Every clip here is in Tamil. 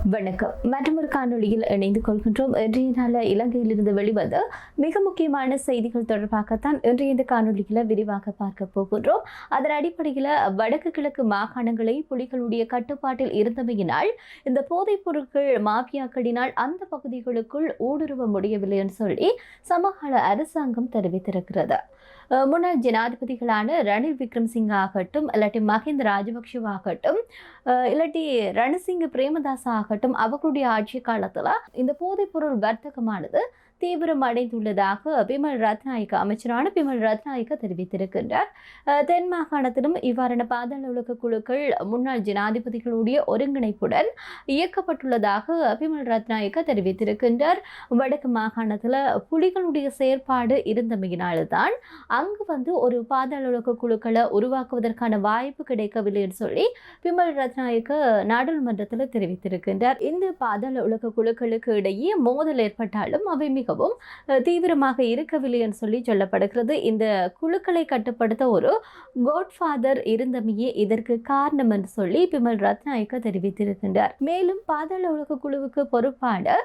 வணக்கம். மற்றொரு காணொளியில் இணைந்து கொள்கின்றோம். இன்றைய நாள் இலங்கையிலிருந்து வெளிவந்த மிக முக்கியமான செய்திகள் தொடர்பாகத்தான் இன்றைய இந்த காணொளியில் விரிவாக பார்க்க போகின்றோம். அதன் அடிப்படையில் வடக்கு கிழக்கு மாகாணங்களை புலிகளுடைய கட்டுப்பாட்டில் இருந்தமையினால் இந்த போதைப் பொருட்கள் மாஃபியாக்களினால் அந்த பகுதிகளுக்குள் ஊடுருவ முடியவில்லை என்று சொல்லி சமகால அரசாங்கம் தெரிவித்திருக்கிறது. முன்னாள் ஜனாதிபதிகளான ரணில் விக்ரமசிங்க ஆகட்டும், இல்லாட்டி மஹிந்த ராஜபக்ஷவாகட்டும், இல்லாட்டி ரணசிங்க பிரேமதாஸ் ஆகட்டும், அவர்களுடைய ஆட்சி காலத்தில் இந்த போதைப்பொருள் வர்த்தகமானது தீவிரம் அடைந்துள்ளதாக பிமல் ரத்நாயக்க அமைச்சரான பிமல் ரத்நாயக்க தெரிவித்திருக்கின்றார். தென் மாகாணத்திலும் இவ்வாறான பாதாள உலக குழுக்கள் முன்னாள் ஜனாதிபதிகளுடைய ஒருங்கிணைப்புடன் இயக்கப்பட்டுள்ளதாக பிமல் ரத்நாயக்க தெரிவித்திருக்கின்றார். வடக்கு மாகாணத்தில் புலிகளுடைய செயற்பாடு இருந்தமையினால்தான் அங்கு ஒரு பாதாள உலக குழுக்களை உருவாக்குவதற்கான வாய்ப்பு கிடைக்கவில்லை என்று சொல்லி பிமல் ரத்நாயக்க நாடாளுமன்றத்தில் தெரிவித்திருக்கின்றார். இந்த பாதாள உலக குழுக்களுக்கு இடையே மோதல் ஏற்பட்டாலும் அவை மிகவும் தீவிரமாக இருக்கவில்லை என்று சொல்லி சொல்லப்படுகிறது. இந்த குழுக்களை கட்டுப்படுத்த ஒரு கோட்ஃபாதர் இருந்தமையே இதற்கு காரணம் என்று சொல்லி பிமல் ரத்நாயக்க தெரிவித்திருக்கின்றார். மேலும் பாதாள உலக குழுவுக்கு பொறுப்பான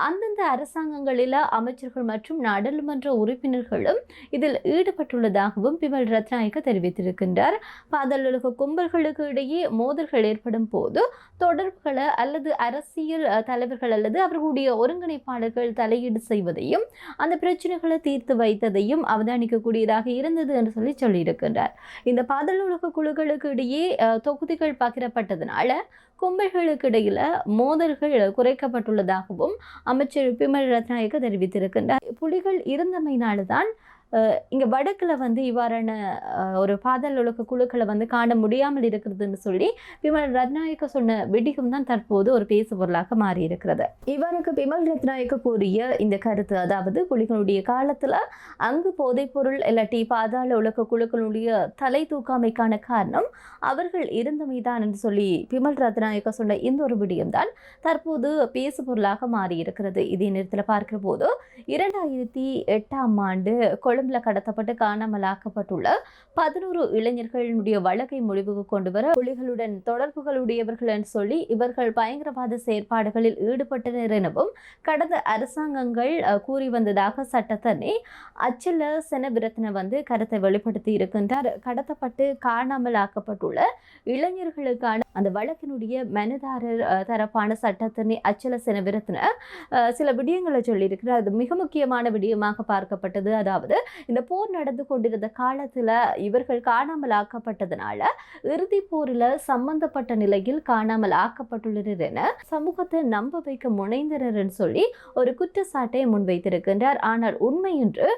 அந்தந்த அரசாங்கங்களில் அமைச்சர்கள் மற்றும் நாடாளுமன்ற உறுப்பினர்களும் இதில் ஈடுபட்டுள்ளதாகவும் பிமல் ரத்நாயக்க தெரிவித்திருக்கின்றார். பாதாள உலக கும்பல்களுக்கு இடையே மோதல்கள் ஏற்படும் போது தொடர்புகளை அல்லது அரசியல் தலைவர்கள் அல்லது அவர்களுடைய ஒருங்கிணைப்பாளர்கள் தலையீடு செய்வதையும் அந்த பிரச்சனைகளை தீர்த்து வைத்ததையும் அவதானிக்கக்கூடியதாக இருந்தது என்று சொல்லி சொல்லியிருக்கின்றார். இந்த பாதாள உலக குழுக்களுக்கு இடையே தொகுதிகள் பகிரப்பட்டதனால கும்பல்களுக்கு இடையில மோதல்கள் குறைக்கப்பட்டுள்ளதாகவும் அமைச்சர் பிமல் ரத்நாயக்க தெரிவித்திருக்கின்றார். புலிகள் இருந்தமையினால்தான் இங்கே வடக்கில் இவ்வாறான ஒரு பாதாள உலக குழுக்களை காண முடியாமல் இருக்கிறதுன்னு சொல்லி பிமல் ரத்நாயக்க சொன்ன விடிகம் தான் தற்போது ஒரு பேசு பொருளாக மாறி இருக்கிறது. இவருக்கு பிமல் ரத்நாயக்க கூறிய இந்த கருத்து, அதாவது புலிகளுடைய காலத்தில் அங்கு போதைப்பொருள் இல்லாட்டி பாதாள உலக குழுக்களுடைய தலை தூக்காமைக்கான காரணம் அவர்கள் இருந்தமைதான் என்று சொல்லி பிமல் ரத்நாயக்க சொன்ன இந்த ஒரு விடியம் தான் தற்போது பேசு பொருளாக மாறி இருக்கிறது. இதே நேரத்தில் பார்க்கிற போது 2008ஆம் ஆண்டு கொழும்புல கடத்தப்பட்டு காணாமலாக்கப்பட்டுள்ள 11 இளைஞர்களுடைய வழக்கை முடிவுக்கு கொண்டு வர புலிகளுடன் தொடர்புகளுடையவர்கள் என்று சொல்லி இவர்கள் பயங்கரவாத செயற்பாடுகளில் ஈடுபட்டனர் எனவும் கடந்த அரசாங்கங்கள் கூறி வந்ததாக சட்டத்தரணி அச்சல செனவிரத்ன கருத்தை வெளிப்படுத்தி இருக்கின்றார். கடத்தப்பட்டு காணாமலாக்கப்பட்டுள்ள இளைஞர்களுக்கான அந்த வழக்கினுடைய மனுதாரர் தரப்பான சட்டத்தரணி அச்சல செனவிரத்ன சில விடயங்களை சொல்லியிருக்கிறார். அது மிக முக்கியமான விடயமாக பார்க்கப்பட்டது. அதாவது இந்த போர் நடந்து கொண்டிருந்த காலத்துல இவர்கள் காணாமல் ஆக்கப்பட்டதனால இறுதி போரில் சம்பந்தப்பட்ட நிலையில் காணாமல் ஆக்கப்பட்டுள்ளனர் என சமூகத்தை நம்ப வைக்க முனைந்தனர் என்று சொல்லி ஒரு குற்றச்சாட்டை முன்வைத்திருக்கின்றார். ஆனால் உண்மை என்று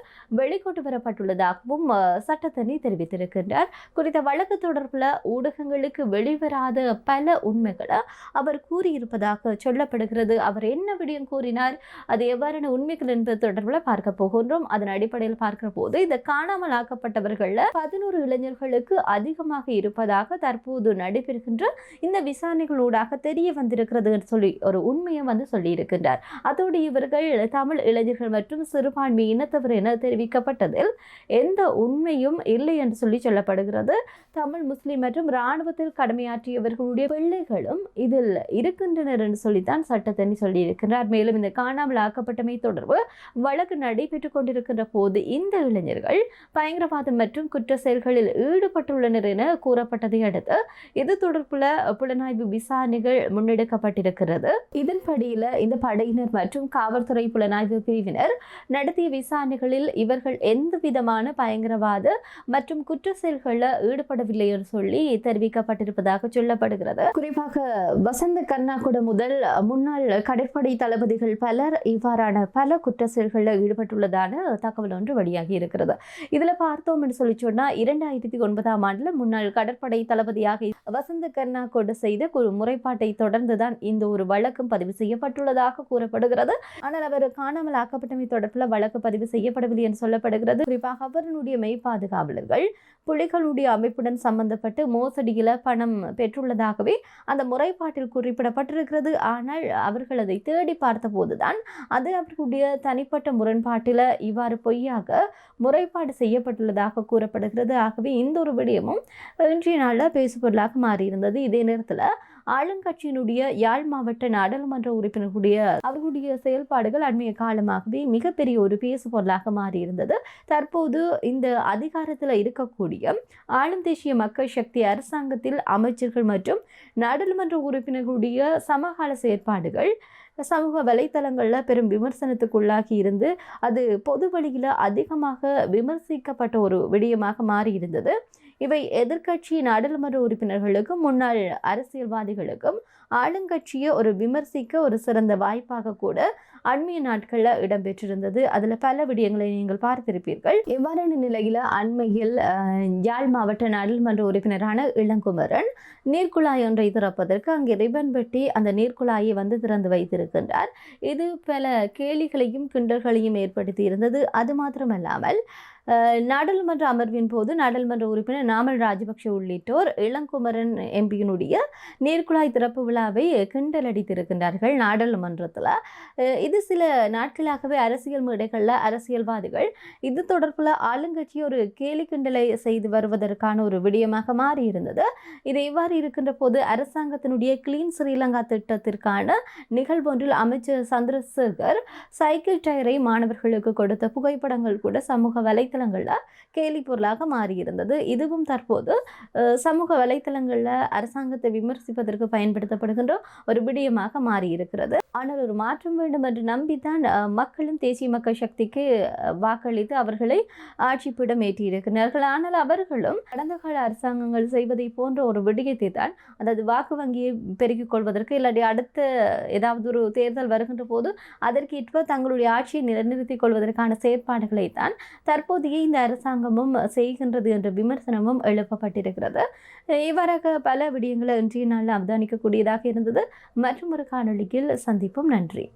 வெளிக்கொண்டு வரப்பட்டுள்ளதாகவும் சட்டத்தரணி தெரிவித்திருக்கின்றார். குறித்த வழக்கு தொடர்பில் ஊடகங்களுக்கு வெளிவராத பல உண்மைகளை அவர் கூறியிருப்பதாக சொல்லப்படுகிறது. அவர் என்ன விடயம் கூறினார், அது எவ்வாறான உண்மைகள் என்பது தொடர்பில் பார்க்க போகின்றோம். அதன் அடிப்படையில் பார்க்கிற போது இந்த காணாமல் ஆக்கப்பட்டவர்கள் 11 இளைஞர்களுக்கு அதிகமாக இருப்பதாக தற்போது நடைபெறுகின்ற இந்த விசாரணைகளூடாக தெரிய வந்திருக்கிறது என்று சொல்லி ஒரு உண்மையை சொல்லி இருக்கின்றார். அதோடு இவர்கள் தமிழ் இளைஞர்கள் மற்றும் சிறுபான்மை இனத்தவர் என தெரிவிக்கப்பட்டதில் எந்த உண்மையும் இல்லை என்று சொல்லி சொல்லப்படுகிறது. தமிழ் முஸ்லிம் மற்றும் இராணுவத்தில் கடமையாற்றியவர்களுடைய பிள்ளைகளும் இதில் இருக்கின்றனர் என்று சொல்லித்தான் சட்டத்தரணி சொல்லி இருக்கின்றார். மேலும் இந்த காணாமல் ஆக்கப்பட்டமை தொடர்பு வழக்கு நடைபெற்றுக் கொண்டிருக்கின்ற போது இந்த இளைஞர்கள் பயங்கரவாதம் மற்றும் குற்ற செயல்களில் ஈடுபட்டுள்ளனர் என கூறப்பட்டதை அடுத்து இது தொடர்புள்ள புலனாய்வு விசாரணைகள் முன்னெடுக்கப்பட்டிருக்கிறது. இதன்படியில இந்த படையினர் மற்றும் காவல்துறை புலனாய்வு பிரிவினர் நடத்திய விசாரணைகளில் இவர்கள் எந்த விதமான பயங்கரவாத மற்றும் குற்ற செயல்களில் ஈடுபடவில்லை என்று சொல்லி தெரிவிக்கப்பட்டிருப்பதாக சொல்லப்படுகிறது. குறிப்பாக வசந்த கர்நாகுட முதல் முன்னாள் கடற்படை தளபதிகள் பலர் இவ்வாறான பல குற்ற செயல்களில் ஈடுபட்டுள்ளதான தகவல் ஒன்று வெளியாகி இருக்கிறது. இதுல பார்த்தோம் என்று சொல்லி சொன்னா 2009ஆம் ஆண்டுல முன்னாள் கடற்படை தளபதியாக வசந்த கர்நாகோடு செய்த முறைப்பாட்டை தொடர்ந்துதான் இந்த ஒரு வழக்கும் பதிவு செய்யப்பட்டுள்ளதாக கூறப்படுகிறது. ஆனால் அவர் காணாமல் ஆக்கப்பட்டமை தொடர்பில் வழக்கு பதிவு செய்யப்படவில்லை என்று சொல்லப்படுகிறது. குறிப்பாக அவர்களுடைய மெய்பாதுகாவலர்கள் புலிகளுடைய அமைப்புடன் சம்பந்தப்பட்டு மோசடியில பணம் பெற்றுள்ளதாகவே அந்த முறைப்பாட்டில் குறிப்பிடப்பட்டிருக்கிறது. ஆனால் அவர்கள் அதை தேடி பார்த்த போதுதான் அது அவர்களுடைய தனிப்பட்ட முரண்பாட்டில் இவ்வாறு பொய்யாக முறைப்பாடு செய்யப்பட்டுள்ளதாக கூறப்படுகிறது. ஆகவே இந்த ஒரு விடயமும் இன்றைய நாளில் பேசுபொருளாக மாறியிருந்தது. இதே நேரத்தில் ஆளுங்கட்சியினுடைய யாழ் மாவட்ட நாடாளுமன்ற உறுப்பினர்களுடைய அவர்களுடைய செயல்பாடுகள் அண்மைய காலமாகவே மிகப்பெரிய ஒரு பேசு பொருளாக மாறியிருந்தது. தற்போது இந்த அதிகாரத்தில் இருக்கக்கூடிய ஆளும் தேசிய மக்கள் சக்தி அரசாங்கத்தில் அமைச்சர்கள் மற்றும் நாடாளுமன்ற உறுப்பினர்களுடைய சமகால செயற்பாடுகள் சமூக வலைத்தளங்களில் பெரும் விமர்சனத்துக்குள்ளாகி இருந்து அது பொது வழியில் அதிகமாக விமர்சிக்கப்பட்ட ஒரு விடயமாக மாறியிருந்தது. இவை எதிர்க்கட்சி நாடாளுமன்ற உறுப்பினர்களுக்கும் முன்னாள் அரசியல்வாதிகளுக்கும் ஆளுங்கட்சியை ஒரு விமர்சிக்க ஒரு சிறந்த வாய்ப்பாக கூட அண்மைய நாட்களில் இடம்பெற்றிருந்தது. அதில் பல விடயங்களை நீங்கள் பார்த்திருப்பீர்கள். இவ்வாறான நிலையில் அண்மையில் யாழ் மாவட்ட நாடாளுமன்ற உறுப்பினரான இளங்குமரன் நீர்க்குழாய் ஒன்றை திறப்பதற்கு அங்கே ரிபன் வெட்டி அந்த நீர்க்குழாயை திறந்து வைத்திருக்கின்றார். இது பல கேலிகளையும் கிண்டல்களையும் ஏற்படுத்தி இருந்தது. அது மாத்திரமல்லாமல் நாடாளுமன்ற அமர்வின் போது நாடாளுமன்ற உறுப்பினர் நாமல் ராஜபக்ஷ உள்ளிட்டோர் இளங்குமரன் எம்பியினுடைய நீர்க்குழாய் திறப்பு விழாவை கிண்டல் அடித்திருக்கின்றார்கள் நாடாளுமன்றத்தில். இது சில நாட்களாகவே அரசியல் மேடைகளில் அரசியல்வாதிகள் இது தொடர்பில் ஆளுங்கட்சி ஒரு கேலி கிண்டலை செய்து வருவதற்கான ஒரு விடயமாக மாறியிருந்தது. இது இவ்வாறு இருக்கின்ற போது அரசாங்கத்தினுடைய கிளீன் ஸ்ரீலங்கா திட்டத்திற்கான நிகழ்வொன்றில் அமைச்சர் சந்திரசேகர் சைக்கிள் டயரை மாணவர்களுக்கு கொடுத்த புகைப்படங்கள் கூட சமூக வலைத்தளங்களில் கேலி பொருளாக மாறியிருந்தது. இதுவும் தற்போது சமூக வலைத்தளங்களில் அரசாங்கத்தை விமர்சிப்பதற்கு பயன்படுத்தப்படுகின்ற ஒரு விடயமாக மாறியிருக்கிறது. ஆனால் ஒரு மாற்றம் வேண்டும் என்று நம்பித்தான் மக்களும் தேசிய மக்கள் சக்திக்கு வாக்களித்து அவர்களை ஆட்சிப்பிடம் ஏற்றியிருக்கிறார்கள். ஆனால் அவர்களும் கடந்த கால அரசாங்கங்கள் செய்வதை போன்ற ஒரு விடயத்தை தான், அதாவது வாக்கு வங்கியை பெருக்கிக் கொள்வதற்கு இல்லாட்டி அடுத்த ஏதாவது ஒரு தேர்தல் வருகின்ற போது அதற்கேற்ப தங்களுடைய ஆட்சியை நிலைநிறுத்திக் கொள்வதற்கான செயற்பாடுகளை தான் தற்போதைய இந்த அரசாங்கமும் செய்கின்றது என்ற விமர்சனமும் எழுப்பப்பட்டிருக்கிறது. இவ்வாறாக பல விடயங்களை இன்றைய நாளில் அவதானிக்கக்கூடியதாக இருந்தது. மற்றும் ஒரு காணொளியில் சந்திப்போம். நன்றி.